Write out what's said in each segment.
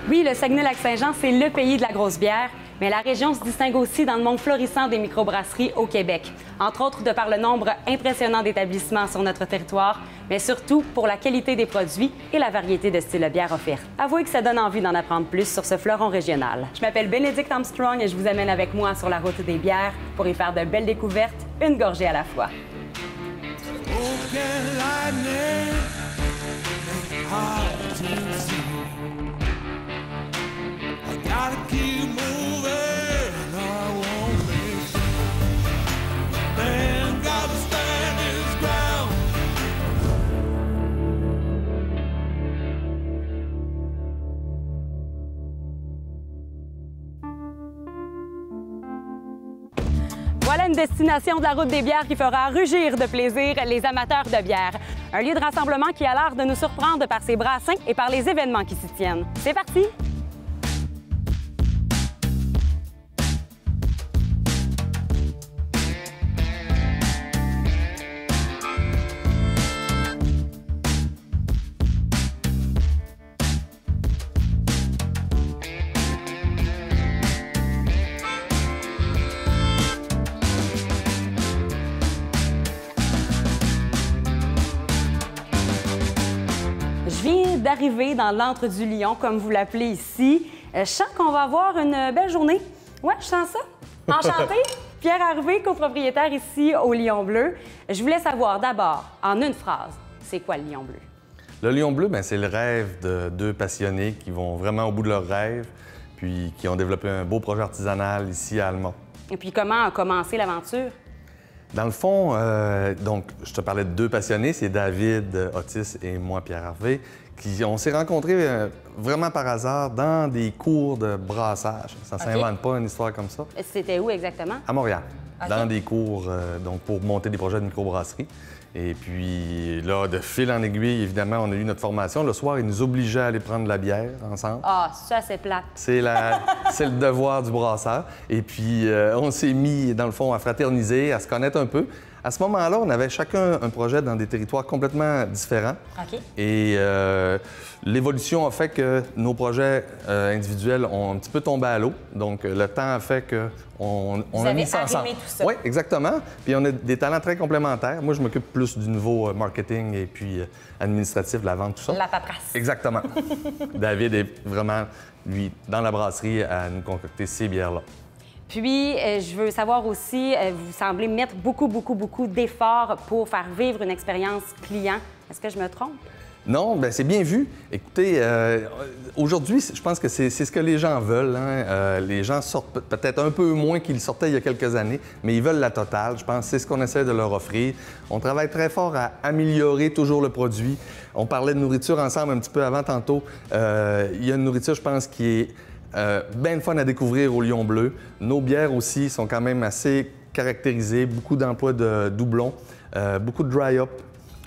Oui, le Saguenay-Lac-Saint-Jean, c'est le pays de la grosse bière, mais la région se distingue aussi dans le monde florissant des microbrasseries au Québec. Entre autres, de par le nombre impressionnant d'établissements sur notre territoire, mais surtout pour la qualité des produits et la variété de styles de bière offerts. Avouez que ça donne envie d'en apprendre plus sur ce fleuron régional. Je m'appelle Bénédicte Armstrong et je vous amène avec moi sur la route des bières pour y faire de belles découvertes, une gorgée à la fois. Voilà une destination de la route des bières qui fera rugir de plaisir les amateurs de bière. Un lieu de rassemblement qui a l'air de nous surprendre par ses brassins et par les événements qui s'y tiennent. C'est parti! Je viens d'arriver dans l'antre du Lion, comme vous l'appelez ici. Je sens qu'on va avoir une belle journée. Ouais, je sens ça. Enchantée. Pierre Harvey, copropriétaire ici au Lion Bleu. Je voulais savoir d'abord, en une phrase, c'est quoi le Lion Bleu? Le Lion Bleu, c'est le rêve de deux passionnés qui vont vraiment au bout de leur rêve, puis qui ont développé un beau projet artisanal ici à Alma. Et puis comment a commencé l'aventure? Dans le fond, donc, je te parlais de deux passionnés, c'est David Otis et moi, Pierre Harvey, on s'est rencontrés vraiment par hasard dans des cours de brassage. Ça ne s'invente pas une histoire comme ça. C'était où exactement? À Montréal, OK. Dans des cours donc pour monter des projets de microbrasserie. Et puis là, de fil en aiguille, évidemment, on a eu notre formation. Le soir, ils nous obligeaient à aller prendre de la bière ensemble. Ah, ça, c'est plate. C'est le devoir du brasseur. Et puis, on s'est mis, dans le fond, à fraterniser, à se connaître un peu. À ce moment-là, on avait chacun un projet dans des territoires complètement différents. OK. Et l'évolution a fait que nos projets individuels ont un petit peu tombé à l'eau. Donc, le temps a fait qu'on a mis ça ensemble. Tout ça. Oui, exactement. Puis, on a des talents très complémentaires. Moi, je m'occupe plus du niveau marketing et puis administratif, la vente, tout ça. La paperasse. Exactement. David est vraiment, lui, dans la brasserie à nous concocter ces bières-là. Puis, je veux savoir aussi, vous semblez mettre beaucoup d'efforts pour faire vivre une expérience client. Est-ce que je me trompe? Non, bien, c'est bien vu. Écoutez, aujourd'hui, je pense que c'est ce que les gens veulent. Hein. Les gens sortent peut-être un peu moins qu'ils sortaient il y a quelques années, mais ils veulent la totale. Je pense que c'est ce qu'on essaie de leur offrir. On travaille très fort à améliorer toujours le produit. On parlait de nourriture ensemble un petit peu avant tantôt. Il y a une nourriture, je pense, qui est bien fun à découvrir au Lion Bleu. Nos bières aussi sont quand même assez caractérisées. Beaucoup d'emplois de doublons, beaucoup de dry-up.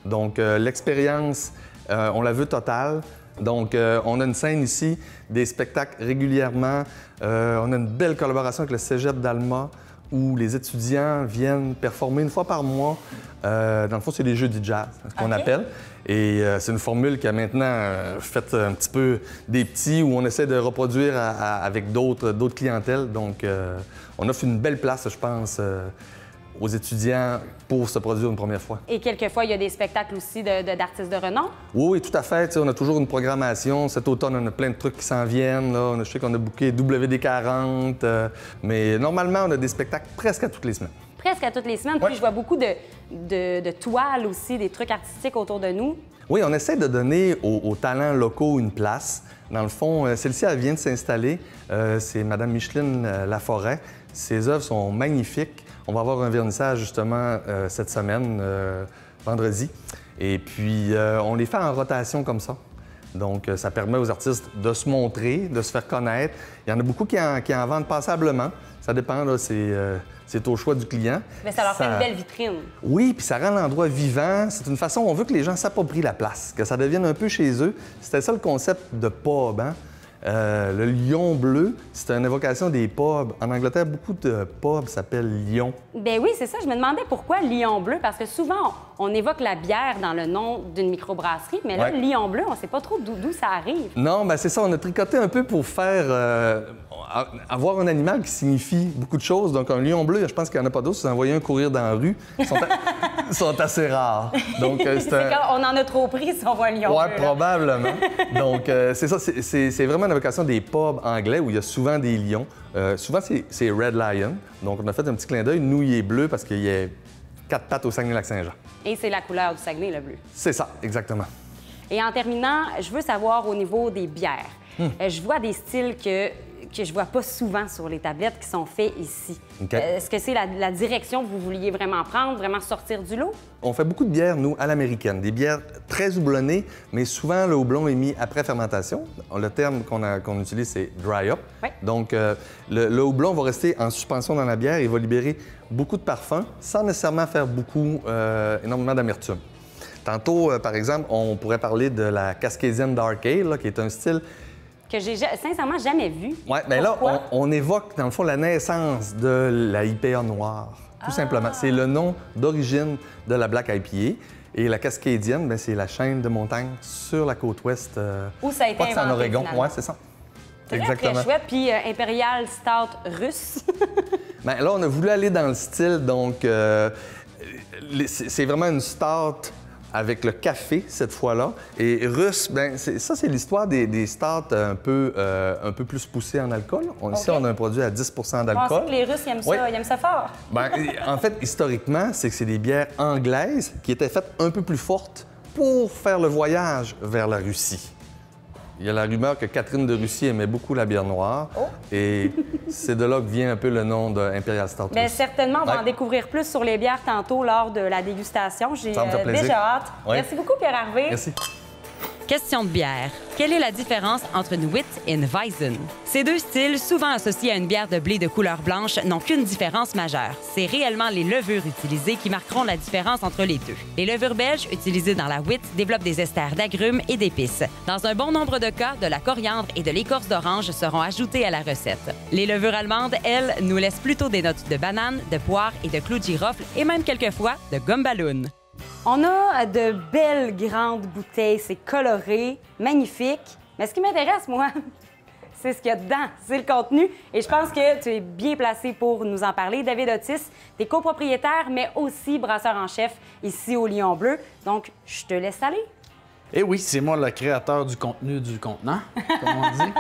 Donc, l'expérience... on la veut totale. Donc, on a une scène ici, des spectacles régulièrement. On a une belle collaboration avec le Cégep d'Alma où les étudiants viennent performer une fois par mois. Dans le fond, c'est des jeudis jazz, ce qu'on appelle. Et c'est une formule qui a maintenant fait un petit peu des petits où on essaie de reproduire avec d'autres clientèles. Donc, on offre une belle place, je pense, aux étudiants pour se produire une première fois. Et quelquefois, il y a des spectacles aussi d'artistes de renom? Oui, tout à fait. T'sais, on a toujours une programmation. Cet automne, on a plein de trucs qui s'en viennent. Là. Je sais qu'on a booké WD40, mais normalement, on a des spectacles presque à toutes les semaines. Presque à toutes les semaines. Puis je vois beaucoup de toiles aussi, des trucs artistiques autour de nous. Oui, on essaie de donner aux talents locaux une place. Dans le fond, celle-ci, elle vient de s'installer. C'est Mme Micheline Laforêt. Ses œuvres sont magnifiques. On va avoir un vernissage, justement, cette semaine, vendredi. Et puis, on les fait en rotation comme ça. Donc, ça permet aux artistes de se montrer, de se faire connaître. Il y en a beaucoup qui en vendent passablement. Ça dépend, là, c'est au choix du client. Mais ça leur fait une belle vitrine. Oui, puis ça rend l'endroit vivant. C'est une façon, on veut que les gens s'approprient la place, que ça devienne un peu chez eux. C'était ça le concept de pub, hein? Le lion bleu, c'est une évocation des pubs. En Angleterre, beaucoup de pubs s'appellent Lion. Ben oui, c'est ça. Je me demandais pourquoi Lion bleu, parce que souvent, on évoque la bière dans le nom d'une microbrasserie, mais là, Ouais. Lion bleu, on ne sait pas trop d'où ça arrive. Non, ben c'est ça, on a tricoté un peu pour faire avoir un animal qui signifie beaucoup de choses. Donc, un lion bleu, je pense qu'il n'y en a pas d'autres. Si vous envoyez un courir dans la rue, ils sont assez rares. Donc, C'est quand on en a trop pris si on voit un lion ouais, bleu. Là. probablement. Donc, c'est ça, c'est vraiment une évocation des pubs anglais où il y a souvent des lions. Souvent, c'est Red Lion. Donc, on a fait un petit clin d'œil. Nous, il est bleu parce qu'il y a 4 pattes au Saguenay-Lac-Saint-Jean. Et c'est la couleur du Saguenay, le bleu. C'est ça, exactement. Et en terminant, je veux savoir au niveau des bières. Je vois des styles que je vois pas souvent sur les tablettes qui sont faits ici. OK. Est-ce que c'est la direction que vous vouliez vraiment prendre, vraiment sortir du lot? On fait beaucoup de bières, nous, à l'américaine. Des bières très houblonnées, mais souvent, le houblon est mis après fermentation. Le terme qu'on utilise, c'est dry up. Oui. Donc, le houblon va rester en suspension dans la bière et va libérer beaucoup de parfum sans nécessairement faire énormément d'amertume. Tantôt, par exemple, on pourrait parler de la Cascadian Dark Ale, là, qui est un style... Que j'ai sincèrement jamais vu. Oui, bien là, Pourquoi? on évoque, dans le fond, la naissance de la IPA noire, tout simplement. C'est le nom d'origine de la Black IPA. Et la Cascadienne, bien, c'est la chaîne de montagne sur la côte ouest. Où ça a été Je crois que c'est en inventé, Oregon. finalement. Oui, c'est ça. Très, très chouette. Puis Imperial Stout russe. Bien, là, on a voulu aller dans le style, donc c'est vraiment une stout avec le café, cette fois-là. Et russe, bien, ça, c'est l'histoire des stouts un peu plus poussés en alcool. Ici, on a un produit à 10 Je pensais d'alcool. que les Russes ils aiment ça, Oui. ils aiment ça fort. Ben, en fait, historiquement, c'est que c'est des bières anglaises qui étaient faites un peu plus fortes pour faire le voyage vers la Russie. Il y a la rumeur que Catherine de Russie aimait beaucoup la bière noire. Oh. Et c'est de là que vient un peu le nom de Imperial Stout. Bien, russe. certainement, on va Ouais. en découvrir plus sur les bières tantôt lors de la dégustation. J'ai Ça me fait plaisir. déjà hâte. Ouais. Merci beaucoup, Pierre Harvey. Merci. Question de bière. Quelle est la différence entre une Wit et une Weizen? Ces deux styles, souvent associés à une bière de blé de couleur blanche, n'ont qu'une différence majeure. C'est réellement les levures utilisées qui marqueront la différence entre les deux. Les levures belges utilisées dans la Wit développent des esters d'agrumes et d'épices. Dans un bon nombre de cas, de la coriandre et de l'écorce d'orange seront ajoutées à la recette. Les levures allemandes, elles, nous laissent plutôt des notes de banane, de poire et de clous de girofle et même quelquefois de gomme ballon. On a de belles grandes bouteilles, c'est coloré, magnifique. Mais ce qui m'intéresse, moi, c'est ce qu'il y a dedans, c'est le contenu. Et je pense que tu es bien placé pour nous en parler. David Otis, tu es copropriétaire, mais aussi brasseur en chef ici au Lion Bleu. Donc, je te laisse aller. Eh oui, c'est moi le créateur du contenu du contenant, comme on dit.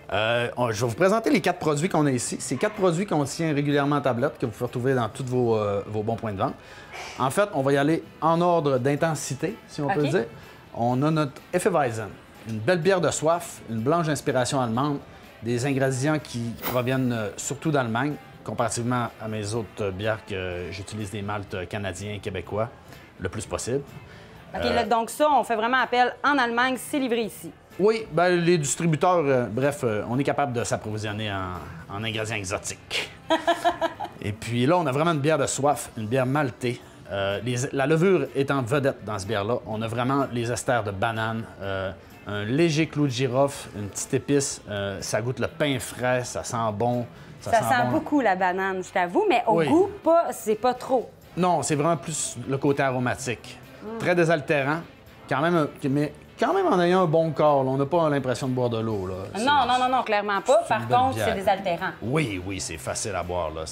Je vais vous présenter les 4 produits qu'on a ici. Ces 4 produits qu'on tient régulièrement en tablette, que vous pouvez retrouver dans tous vos bons points de vente. En fait, on va y aller en ordre d'intensité, si on peut OK. dire. On a notre Hefeweizen, une belle bière de soif, une blanche d'inspiration allemande, des ingrédients qui proviennent surtout d'Allemagne, comparativement à mes autres bières que j'utilise des maltes canadiens, québécois, le plus possible. OK, là, donc ça, on fait vraiment appel en Allemagne, c'est livré ici. Oui, ben, les distributeurs, on est capable de s'approvisionner en ingrédients exotiques. Et puis là, on a vraiment une bière de soif, une bière maltée. La levure est en vedette dans cette bière-là. On a vraiment les esters de banane, un léger clou de girofle, une petite épice. Ça goûte le pain frais, ça sent bon. Ça sent bon. beaucoup la banane, je t'avoue, mais au Oui. goût, c'est pas trop. Non, c'est vraiment plus le côté aromatique. Très désaltérant, quand même, mais quand même en ayant un bon corps. Là. On n'a pas l'impression de boire de l'eau. là. Non, clairement pas. c'est Par une belle contre, bière. c'est désaltérant. Oui, c'est facile à boire. Là.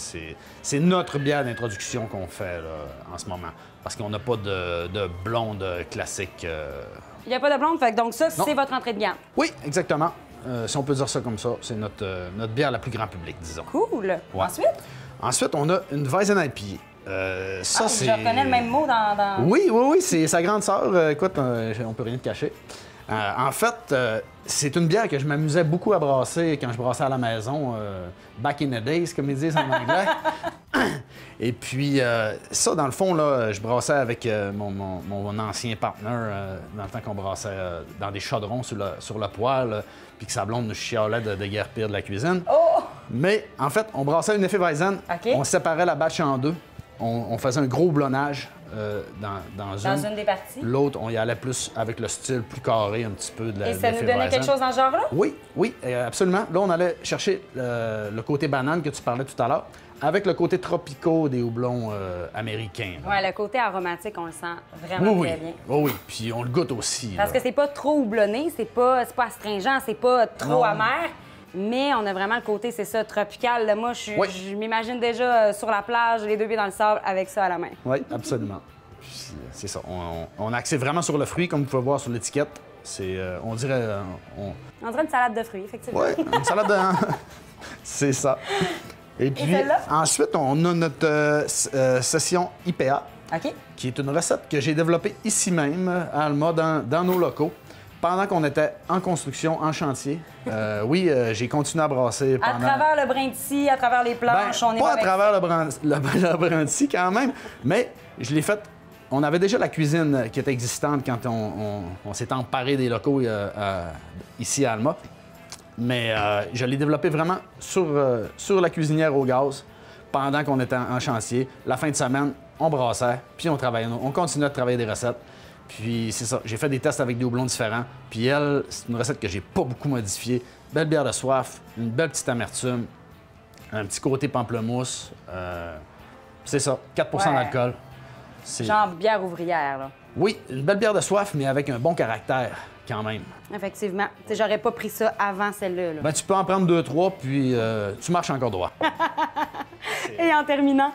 C'est notre bière d'introduction qu'on fait là, en ce moment. Parce qu'on n'a pas de blonde classique. Il n'y a pas de blonde, fait que donc ça, Non. c'est votre entrée de gamme. Oui, exactement. Si on peut dire ça comme ça, c'est notre bière la plus grand public, disons. Cool. Ouais. Ensuite, on a une Weizen IPA. Ça, c'est... Je reconnais le même mot dans... Oui, c'est sa grande sœur. Écoute, on peut rien te cacher. En fait, c'est une bière que je m'amusais beaucoup à brasser quand je brassais à la maison, back in the days, comme ils disent en anglais. Et puis, ça, dans le fond, là, je brassais avec mon ancien partner dans le temps qu'on brassait dans des chaudrons sur le poêle, puis que sa blonde nous chialait de guerre pire de la cuisine. Oh! Mais, en fait, on brassait une Hefeweizen, OK. on séparait la batch en deux. on faisait un gros houblonnage dans une des parties. L'autre, on y allait plus avec le style plus carré un petit peu de la Et ça nous donnait quelque chose dans ce genre-là? Oui, oui, absolument. Là, on allait chercher le côté banane que tu parlais tout à l'heure avec le côté tropicaux des houblons américains. Oui, le côté aromatique, on le sent vraiment très bien. Oui, oui, puis on le goûte aussi. Parce que c'est pas trop houblonné, c'est pas astringent, c'est pas trop amer. Mais on a vraiment le côté, c'est ça, tropical. Là, moi, je m'imagine déjà sur la plage, les deux pieds dans le sable, avec ça à la main. Oui, absolument. C'est ça. On a axé vraiment sur le fruit, comme vous pouvez voir sur l'étiquette. On dirait... On dirait une salade de fruits, effectivement. Oui, une salade de... C'est ça. Et puis, ensuite, on a notre session IPA, qui est une recette que j'ai développée ici même, à Alma, dans nos locaux. Pendant qu'on était en construction, en chantier, j'ai continué à brasser pendant... À travers le brin de scie, à travers les planches, on est pas à travers le brin de scie quand même, mais je l'ai fait... On avait déjà la cuisine qui était existante quand on s'est emparé des locaux ici à Alma, mais je l'ai développé vraiment sur la cuisinière au gaz pendant qu'on était en chantier. La fin de semaine, on brassait, puis on continuait de travailler des recettes. Puis c'est ça, j'ai fait des tests avec des houblons différents. Puis elle, c'est une recette que j'ai pas beaucoup modifiée. Belle bière de soif, une belle petite amertume, un petit côté pamplemousse. C'est ça, 4 d'alcool. Genre bière ouvrière, là. Oui, une belle bière de soif, mais avec un bon caractère, quand même. Effectivement. T'sais, j'aurais pas pris ça avant celle-là. Ben, tu peux en prendre 2-3, puis tu marches encore droit. Et en terminant?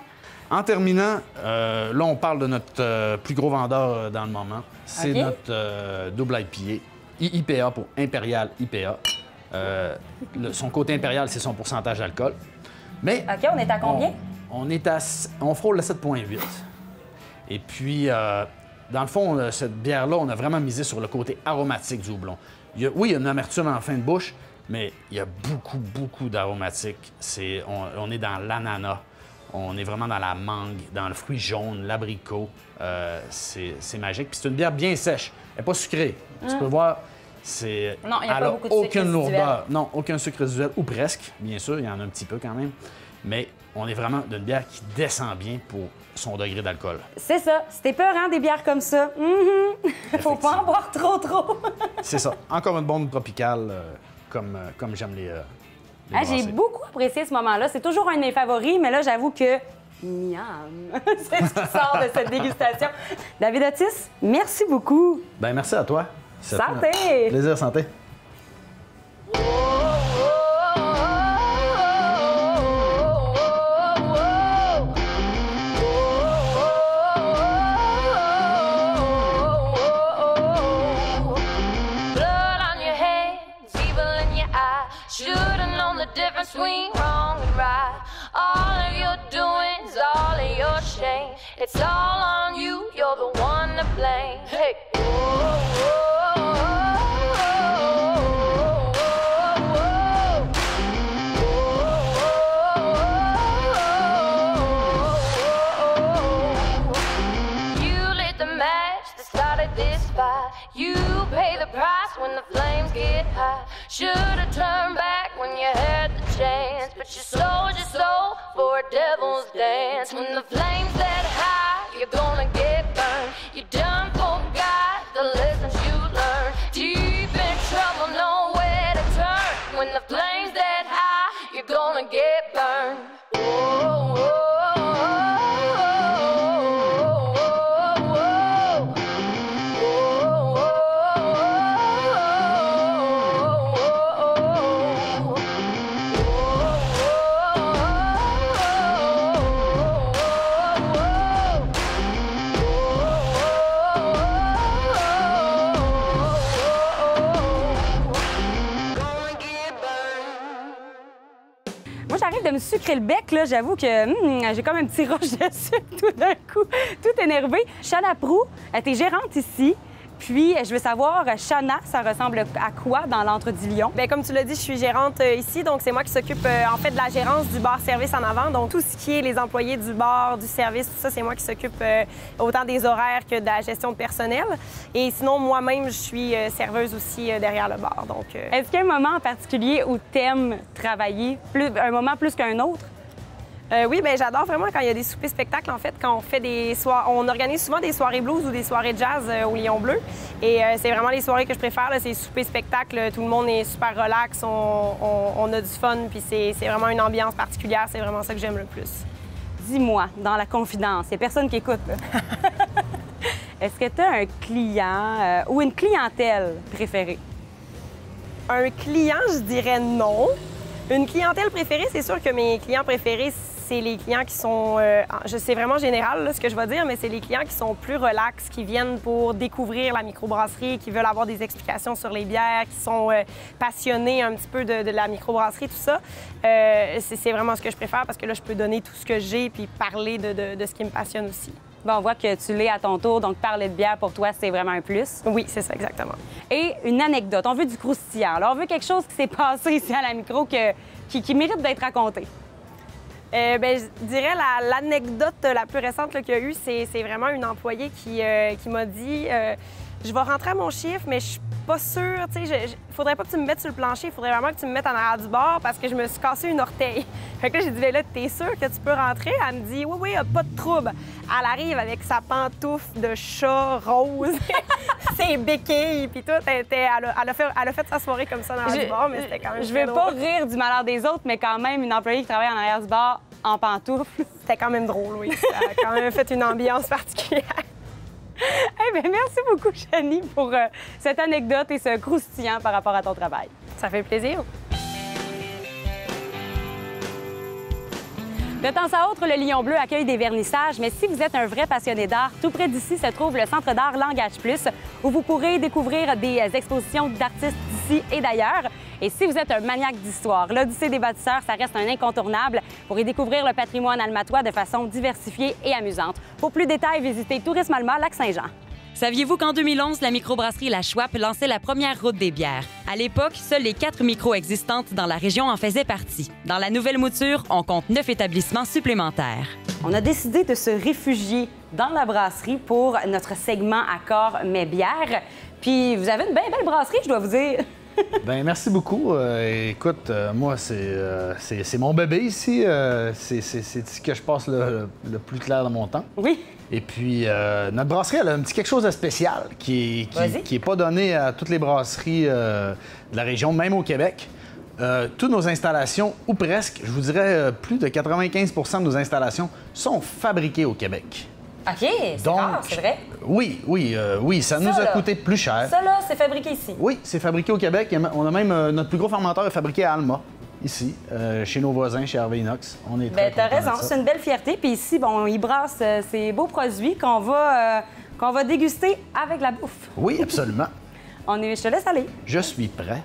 En terminant, là, on parle de notre plus gros vendeur dans le moment. C'est notre double IPA. IPA pour Impérial IPA. Son côté impérial, c'est son pourcentage d'alcool. Mais OK, on est à combien? On frôle le 7,8. Et puis, dans le fond, cette bière-là, on a vraiment misé sur le côté aromatique du houblon. Il y a une amertume en fin de bouche, mais il y a beaucoup d'aromatiques. On est dans l'ananas. On est vraiment dans la mangue, dans le fruit jaune, l'abricot. C'est magique. Puis c'est une bière bien sèche. Elle n'est pas sucrée. Tu peux voir, non, il n'y a pas beaucoup de sucre aucune lourdeur. résiduel. Non, aucun sucre résiduel, ou presque, bien sûr. Il y en a un petit peu quand même. Mais on est vraiment d'une bière qui descend bien pour son degré d'alcool. C'est ça. C'était peurant, des bières comme ça. Faut pas en boire trop. C'est ça. Encore une bombe tropicale, comme j'aime les j'ai beaucoup apprécié ce moment-là. C'est toujours un de mes favoris, mais là, j'avoue que... Miam! C'est ce qui sort de cette dégustation. David Otis, merci beaucoup. Bien, merci à toi. Santé! Plaisir, santé. Between wrong and right, all of your doings, all of your shame, it's all on you, you're the one to blame. Hey. You lit the match that started this fire. You pay the price when the flames get high. Should've turned back when you had the chance, but you sold your soul for a devil's dance. When the flames that high, you're gonna get burned. You done forgot the lessons you learned. Deep in trouble, nowhere to turn. When the flames that high, you're gonna get burned. Whoa, whoa. De me sucrer le bec, là, j'avoue que j'ai comme un petit roche de sucre tout d'un coup, tout énervé. Shana Prou, t'es gérante ici. Puis, je veux savoir, Shana, ça ressemble à quoi dans l'Entre-du-Lion? Bien, comme tu l'as dit, je suis gérante ici, donc c'est moi qui s'occupe en fait de la gérance du bar-service en avant. Donc, tout ce qui est les employés du bar, du service, tout ça, c'est moi qui s'occupe autant des horaires que de la gestion de personnel. Et sinon, moi-même, je suis serveuse aussi derrière le bar. Donc, Est-ce qu'il y a un moment en particulier où t'aimes travailler, un moment plus qu'un autre? Oui, bien, j'adore vraiment quand il y a des soupers spectacles. En fait, quand on fait on organise souvent des soirées blues ou des soirées jazz au Lion Bleu. Et c'est vraiment les soirées que je préfère. C'est soupers spectacles. Tout le monde est super relax. On a du fun. Puis c'est vraiment une ambiance particulière. C'est vraiment ça que j'aime le plus. Dis-moi, dans la confidence, il n'y a personne qui écoute, là. Est-ce que tu as un client ou une clientèle préférée? Un client, je dirais non. Une clientèle préférée, c'est sûr que mes clients préférés, c'est les clients qui sont... c'est vraiment général là, ce que je vais dire, mais c'est les clients qui sont plus relax, qui viennent pour découvrir la microbrasserie, qui veulent avoir des explications sur les bières, qui sont passionnés un petit peu de la microbrasserie, tout ça. C'est vraiment ce que je préfère parce que là, je peux donner tout ce que j'ai puis parler de ce qui me passionne aussi. Bon, on voit que tu l'es à ton tour, donc parler de bière, pour toi, c'est vraiment un plus. Oui, c'est ça, exactement. Et une anecdote. On veut du croustillant. Alors, on veut quelque chose qui s'est passé ici à la micro qui mérite d'être raconté. Bien, je dirais l'anecdote la plus récente qu'il y a eu, c'est vraiment une employée qui m'a dit je vais rentrer à mon chiffre, mais je suis pas sûre. Tu sais, il faudrait pas que tu me mettes sur le plancher, il faudrait vraiment que tu me mettes en arrière du bar parce que je me suis cassé une orteil. Fait que là, j'ai dit là, t'es sûre que tu peux rentrer? Elle me dit oui, pas de trouble. Elle arrive avec sa pantoufle de chat rose, ses béquilles, puis tout. Elle a fait sa soirée comme ça dans le bar, mais c'était quand même. Je vais pas rire du malheur des autres, mais quand même, une employée qui travaille en arrière du bar en pantoufles. C'était quand même drôle, oui. Ça a quand même fait une ambiance particulière. Eh bien, merci beaucoup, Shani, pour cette anecdote et ce croustillant par rapport à ton travail. Ça fait plaisir. De temps à autre, le Lion Bleu accueille des vernissages, mais si vous êtes un vrai passionné d'art, tout près d'ici se trouve le Centre d'art Langage Plus, où vous pourrez découvrir des expositions d'artistes d'ici et d'ailleurs. Et si vous êtes un maniaque d'histoire, l'Odyssée des bâtisseurs, ça reste un incontournable pour y découvrir le patrimoine almatois de façon diversifiée et amusante. Pour plus de détails, visitez Tourisme Alma, Lac-Saint-Jean. Saviez-vous qu'en 2011, la microbrasserie La Schwab lançait la première route des bières? À l'époque, seules les 4 micros existantes dans la région en faisaient partie. Dans la nouvelle mouture, on compte 9 établissements supplémentaires. On a décidé de se réfugier dans la brasserie pour notre segment Accord mais bière. Puis vous avez une bien belle brasserie, je dois vous dire. Bien, merci beaucoup. Écoute, moi, c'est mon bébé ici. C'est ici que je passe le plus clair de mon temps. Oui. Et puis, notre brasserie, elle a un petit quelque chose de spécial qui est pas donné à toutes les brasseries de la région, même au Québec. Toutes nos installations, ou presque, je vous dirais plus de 95 % de nos installations sont fabriquées au Québec. OK, c'est vrai? Oui, ça nous a coûté plus cher. Ça, là, c'est fabriqué ici? Oui, c'est fabriqué au Québec. On a même notre plus gros fermenteur est fabriqué à Alma, ici, chez nos voisins, chez Harvey Inox. On est très t'as contents raison, de ça. c'est une belle fierté. Puis ici, bon, ils brassent ces beaux produits qu'on va déguster avec la bouffe. Oui, absolument. Je te laisse aller. Je suis prêt.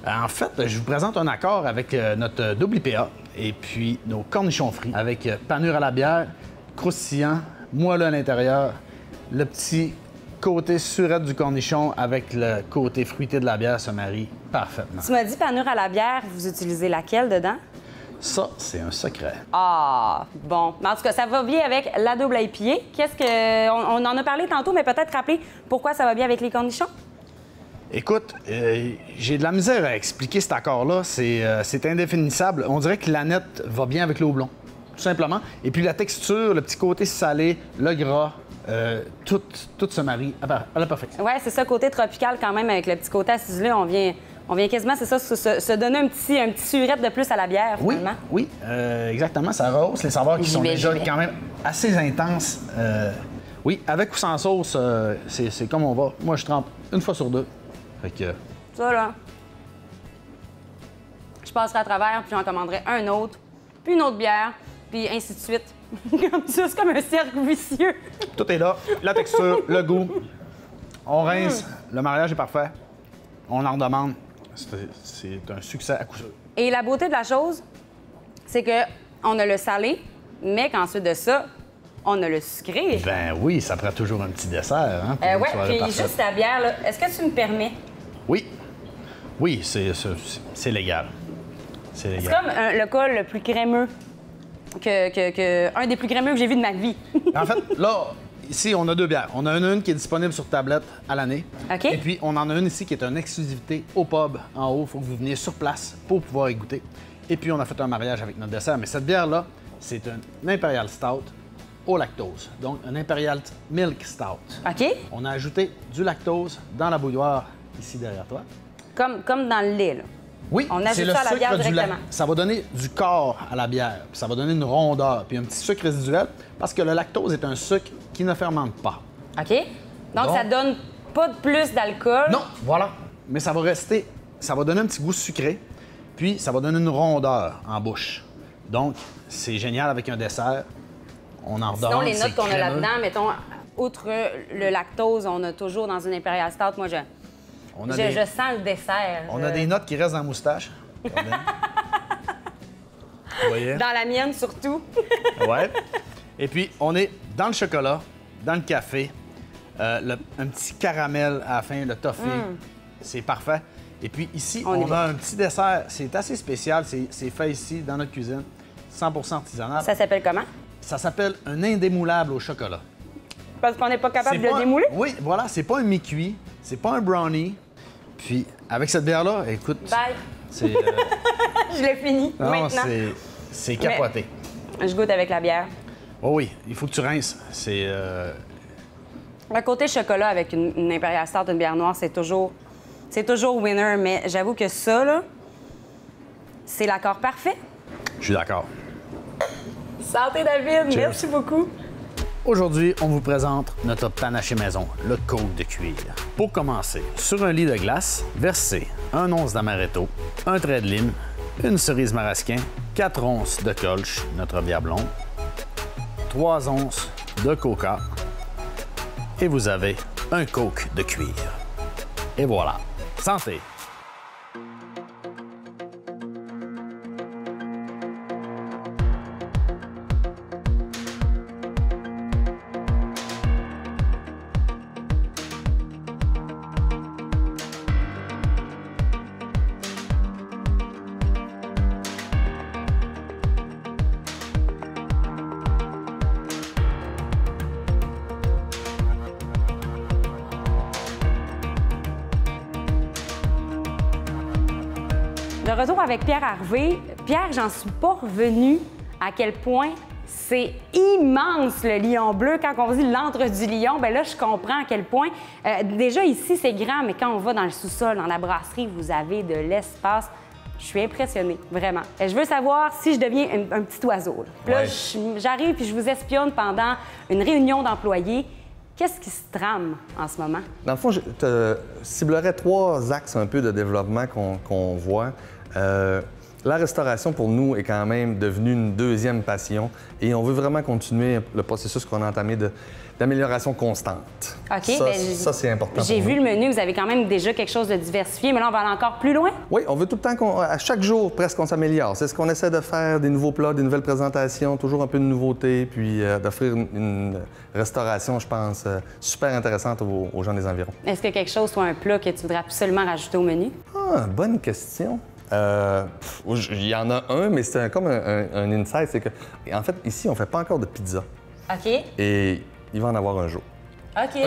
En fait, je vous présente un accord avec notre double IPA et puis nos cornichons frits avec panure à la bière, croustillant, moelleux à l'intérieur, le petit côté surette du cornichon avec le côté fruité de la bière se marie parfaitement. Tu m'as dit panure à la bière, vous utilisez laquelle dedans? Ça, c'est un secret. Ah, bon. Mais en tout cas, ça va bien avec la double IPA. On en a parlé tantôt, mais peut-être rappeler pourquoi ça va bien avec les cornichons? Écoute, j'ai de la misère à expliquer cet accord-là. C'est indéfinissable. On dirait que l'aneth va bien avec le houblon, tout simplement. Et puis la texture, le petit côté salé, le gras, tout se marie à la perfection. Oui, c'est ça, côté tropical quand même, avec le petit côté acidulé. On vient quasiment, c'est ça, se donner un petit surette de plus à la bière, finalement. Oui, exactement. Ça rehausse les saveurs qui sont déjà quand même assez intenses. Oui, avec ou sans sauce, c'est comme on va. Moi, je trempe une fois sur deux. Fait que... Ça, là, je passerai à travers, puis j'en commanderai un autre, puis une autre bière, puis ainsi de suite. Comme ça, c'est comme un cercle vicieux. Tout est là. La texture, le goût. On rince. Le mariage est parfait. On en redemande. C'est un succès à coup sûr. Et la beauté de la chose, c'est que on a le salé, mais qu'ensuite de ça, on a le sucré. Ben oui, ça prend toujours un petit dessert. Hein, pour une ouais, soirée puis parfaite. juste la bière, là, est-ce que tu me permets? Oui. Oui, c'est légal. C'est légal. C'est comme le cas le plus crémeux, un des plus crémeux que j'ai vu de ma vie. En fait, là, ici, on a deux bières. On a une qui est disponible sur tablette à l'année. OK. Et puis, on en a une ici qui est une exclusivité au pub en haut. Il faut que vous veniez sur place pour pouvoir y goûter. Et puis, on a fait un mariage avec notre dessert. Mais cette bière-là, c'est un Imperial Stout au lactose. Donc, un Imperial Milk Stout. OK? On a ajouté du lactose dans la bouilloire, ici derrière toi. Comme dans le lait, là. Oui, On c'est ajoute le ça à la sucre bière du lait. directement. Ça va donner du corps à la bière, puis ça va donner une rondeur, puis un petit sucre résiduel, parce que le lactose est un sucre qui ne fermente pas. OK? Donc, ça donne pas de plus d'alcool. Non, voilà. Mais ça va rester, ça va donner un petit goût sucré, puis ça va donner une rondeur en bouche. Donc, c'est génial avec un dessert. On en redonne. Sinon, les notes c'est qu'on a crémeux. là-dedans, mettons, outre le lactose, on a toujours dans une Imperial Stout, moi, je sens le dessert. On a des notes qui restent dans la moustache. Vous voyez? Dans la mienne, surtout. Ouais. Et puis, on est dans le chocolat, dans le café, un petit caramel à la fin, le toffee. C'est parfait. Et puis ici, on a un petit dessert. C'est assez spécial. C'est fait ici, dans notre cuisine. 100% artisanal. Ça s'appelle comment? Ça s'appelle un indémoulable au chocolat. Parce qu'on n'est pas capable de C'est le pas démouler? Oui, voilà. C'est pas un mi-cuit. C'est pas un brownie. Puis, avec cette bière-là, écoute... Bye. C'est... Je l'ai fini non, maintenant. c'est capoté. Je goûte avec la bière. Oh oui, il faut que tu rinces. C'est... Le côté chocolat avec une Imperial Stout, une bière noire, c'est toujours winner. Mais j'avoue que ça, là, c'est l'accord parfait. Je suis d'accord. Santé, David. Cheers. Merci beaucoup. Aujourd'hui, on vous présente notre panaché maison, le Coke de cuir. Pour commencer, sur un lit de glace, versez 1 once d'amaretto, un trait de lime, une cerise marasquin, 4 onces de Kolsch, notre bière blonde, 3 onces de coca, et vous avez un Coke de cuir. Et voilà. Santé! De retour avec Pierre Harvey. Pierre, j'en suis pas revenue à quel point c'est immense le lion bleu. Quand on dit l'antre du lion, bien là, je comprends à quel point. Déjà ici, c'est grand, mais quand on va dans le sous-sol, dans la brasserie, vous avez de l'espace. Je suis impressionnée, vraiment. Je veux savoir si je deviens un petit oiseau. Puis là, j'arrive puis je vous espionne pendant une réunion d'employés. Qu'est-ce qui se trame en ce moment? Dans le fond, je te ciblerais 3 axes un peu de développement qu'on voit. La restauration, pour nous, est quand même devenue une deuxième passion et on veut vraiment continuer le processus qu'on a entamé d'amélioration constante. OK, ça, c'est important. J'ai vu le menu, vous avez quand même déjà quelque chose de diversifié, mais là, on va aller encore plus loin? Oui, on veut tout le temps à chaque jour, presque, qu'on s'améliore. C'est ce qu'on essaie de faire, des nouveaux plats, des nouvelles présentations, toujours un peu de nouveauté, puis d'offrir une restauration, je pense, super intéressante aux gens des environs. Est-ce que quelque chose, soit un plat que tu voudrais absolument rajouter au menu? Ah, bonne question. Il y en a un, mais c'est comme un insight, c'est que, en fait, ici, on fait pas encore de pizza. OK. Et il va en avoir un jour. OK.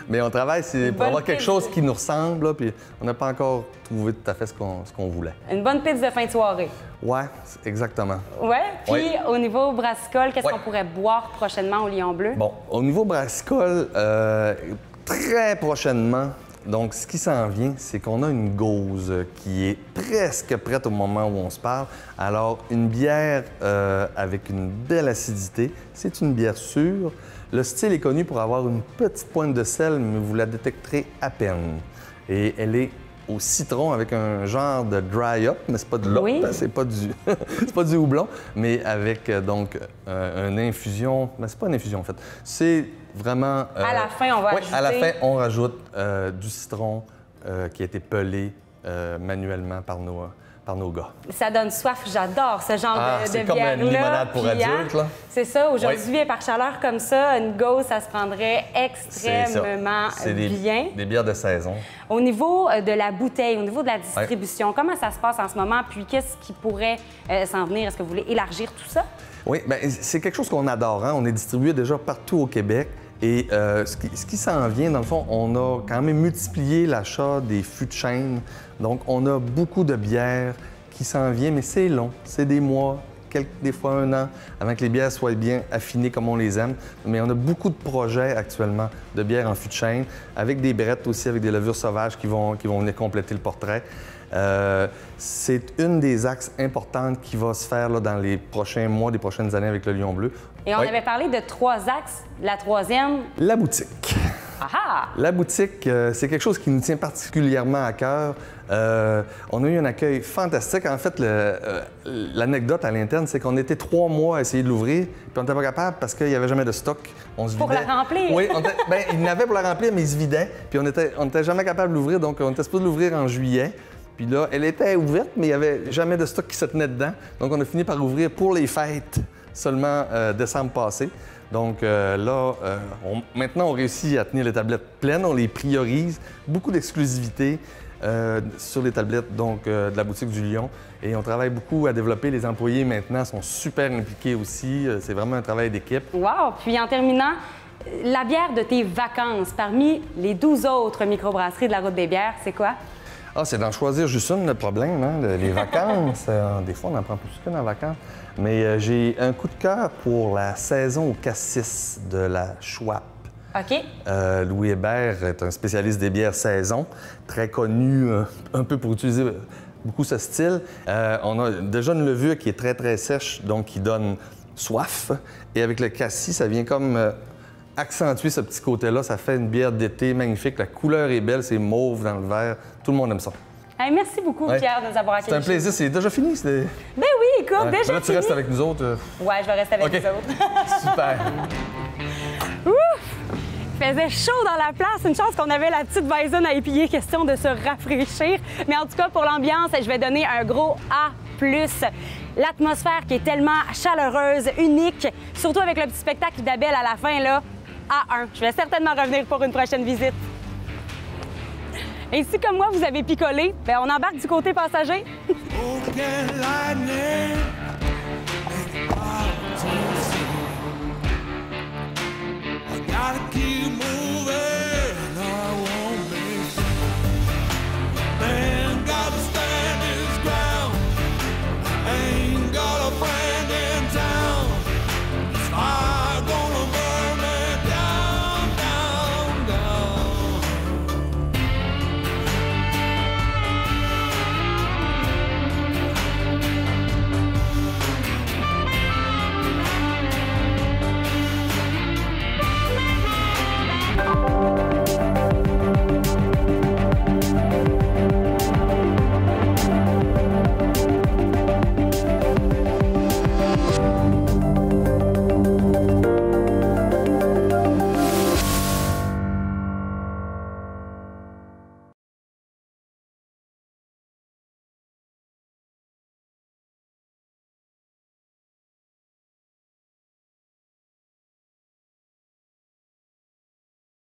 Mais on travaille pour bonne avoir quelque pizza. chose qui nous ressemble, là, puis on n'a pas encore trouvé tout à fait ce qu'on voulait. Une bonne pizza de fin de soirée. Ouais, exactement. Ouais. Puis, Ouais. au niveau brassicole, qu'est-ce Ouais. qu'on pourrait boire prochainement au Lion Bleu? Bon, au niveau brassicole, très prochainement, donc ce qui s'en vient, c'est qu'on a une gauze qui est presque prête au moment où on se parle. Alors, une bière avec une belle acidité, c'est une bière sûre. Le style est connu pour avoir une petite pointe de sel, mais vous la détecterez à peine. Et elle est au citron avec un genre de dry up, mais c'est pas de l'op, Oui. c'est pas du c'est pas du houblon, mais avec donc une infusion, mais c'est pas une infusion en fait. C'est vraiment À la fin, on va oui, à la ajouter- fin, on rajoute du citron qui a été pelé manuellement par nos gars. Ça donne soif, j'adore ce genre Ah, de c'est comme bière-là. une limonade pour Puis, adultes, là. C'est ça, aujourd'hui, par chaleur comme ça, une gauze, ça se prendrait C'est ça. extrêmement C'est bien. des bières de saison. Au niveau de la bouteille, au niveau de la distribution, comment ça se passe en ce moment? Puis qu'est-ce qui pourrait s'en venir? Est-ce que vous voulez élargir tout ça? Oui, bien, c'est quelque chose qu'on adore. Hein? On est distribué déjà partout au Québec. Et ce qui s'en vient, dans le fond, on a quand même multiplié l'achat des fûts de chêne. Donc, on a beaucoup de bières qui s'en viennent, mais c'est long. C'est des mois des fois 1 an avant que les bières soient bien affinées comme on les aime. Mais on a beaucoup de projets actuellement de bières en fût de chêne, avec des brettes aussi, avec des levures sauvages qui vont venir compléter le portrait. C'est une des axes importantes qui va se faire là, dans les prochains mois, des prochaines années avec le Lion Bleu. Et on avait parlé de 3 axes. La troisième... La boutique. Ah! La boutique, c'est quelque chose qui nous tient particulièrement à cœur. On a eu un accueil fantastique. En fait, l'anecdote à l'interne, c'est qu'on était 3 mois à essayer de l'ouvrir, puis on n'était pas capable parce qu'il n'y avait jamais de stock. On se Pour vidait. la remplir? Oui, il y en avait pour la remplir, mais il se vidait. Puis on n'était jamais capable de l'ouvrir, donc on était supposé l'ouvrir en juillet. Puis là, elle était ouverte, mais il n'y avait jamais de stock qui se tenait dedans. Donc on a fini par ouvrir pour les fêtes seulement décembre passé. Donc maintenant, on réussit à tenir les tablettes pleines, on les priorise. Beaucoup d'exclusivité sur les tablettes de la boutique du Lion. Et on travaille beaucoup à développer. Les employés, maintenant, sont super impliqués aussi. C'est vraiment un travail d'équipe. Wow! Puis en terminant, la bière de tes vacances, parmi les 12 autres microbrasseries de la Route des bières, c'est quoi? Ah, c'est d'en choisir juste une, le problème, hein? Les vacances. Des fois, on en prend plus qu'une en vacances. Mais j'ai un coup de cœur pour la saison au cassis de la Schwab. OK. Louis Hébert est un spécialiste des bières saison, très connu un peu pour utiliser beaucoup ce style. On a déjà une levure qui est très, très sèche, donc qui donne soif. Et avec le cassis, ça vient comme accentuer ce petit côté-là. Ça fait une bière d'été magnifique. La couleur est belle, c'est mauve dans le verre. Tout le monde aime ça. Hey, merci beaucoup, Pierre, de nous avoir accueillis. C'est un plaisir. C'est déjà fini. Ben oui, écoute, déjà fini. Là, tu restes avec nous autres. Ouais, je vais rester avec vous autres. Super. Ouf! Il faisait chaud dans la place. Une chance qu'on avait la petite Weizen à épier, question de se rafraîchir. Mais en tout cas, pour l'ambiance, je vais donner un gros A+. L'atmosphère qui est tellement chaleureuse, unique, surtout avec le petit spectacle d'Abel à la fin, là, A1. Je vais certainement revenir pour une prochaine visite. Et si, comme moi, vous avez picolé, bien, on embarque du côté passager. Gotta keep moving.